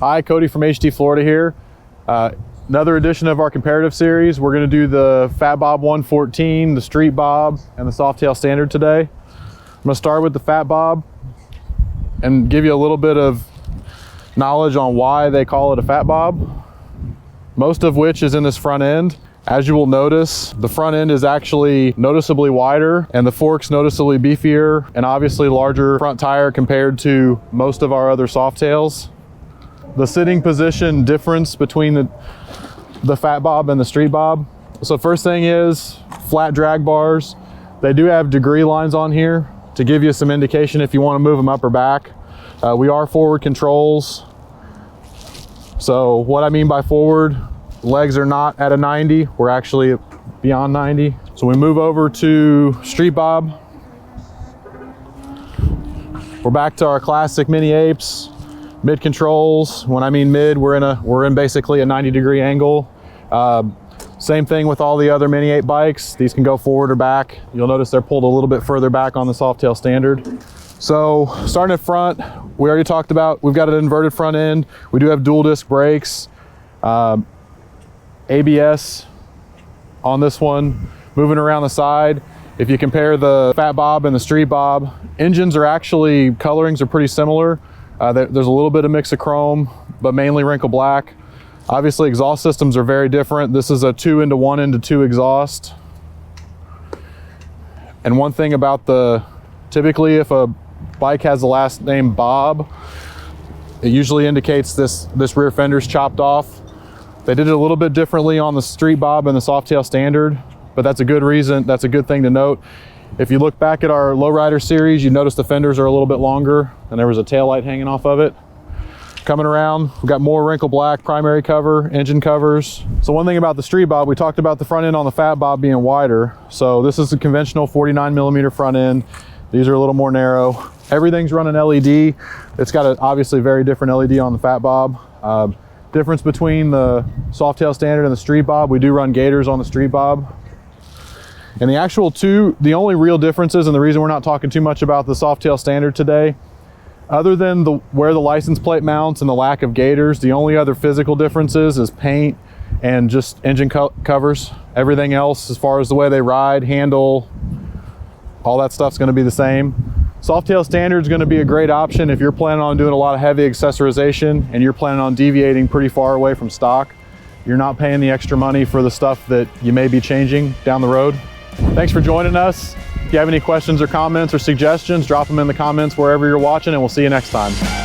Hi, Cody from HT Florida here. Another edition of our comparative series. We're going to do the Fat Bob 114, the Street Bob, and the Softail Standard today. I'm going to start with the Fat Bob and give you a little bit of knowledge on why they call it a Fat Bob, most of which is in this front end. As you will notice, the front end is actually noticeably wider and the fork's noticeably beefier and obviously larger front tire compared to most of our other Softails. The sitting position difference between the Fat Bob and the Street Bob. So first thing is flat drag bars. They do have degree lines on here to give you some indication if you want to move them up or back. We are forward controls. So what I mean by forward, legs are not at a 90, we're actually beyond 90. So we move over to Street Bob. We're back to our classic mini apes. Mid controls. When I mean mid, we're in basically a 90-degree angle. Same thing with all the other mini ape bikes. These can go forward or back. You'll notice they're pulled a little bit further back on the Softail Standard. So starting at front, we already talked about, we've got an inverted front end. We do have dual disc brakes, ABS on this one. Moving around the side, if you compare the Fat Bob and the Street Bob, engines are actually, colorings are pretty similar. There's a little bit of mix of chrome, but mainly wrinkle black. Obviously exhaust systems are very different. This is a 2 into 1 into 2 exhaust. And one thing about typically if a bike has the last name Bob, it usually indicates this rear fender's chopped off. They did it a little bit differently on the Street Bob and the Softail Standard, but that's a good reason, that's a good thing to note. If you look back at our lowrider series, you notice the fenders are a little bit longer and there was a tail light hanging off of it. Coming around, we've got more wrinkle black primary cover, engine covers. So one thing about the Street Bob, we talked about the front end on the Fat Bob being wider. So this is a conventional 49mm front end. These are a little more narrow. Everything's running LED. It's got an obviously very different LED on the Fat Bob. Difference between the Softail Standard and the Street Bob, we do run gators on the Street Bob. And the only real differences, and the reason we're not talking too much about the Softail Standard today, other than where the license plate mounts and the lack of gators, the only other physical differences is paint and just engine covers. Everything else, as far as the way they ride, handle, all that stuff's gonna be the same. Softail Standard is gonna be a great option if you're planning on doing a lot of heavy accessorization and you're planning on deviating pretty far away from stock. You're not paying the extra money for the stuff that you may be changing down the road. Thanks for joining us. If you have any questions or comments or suggestions, drop them in the comments wherever you're watching, and we'll see you next time.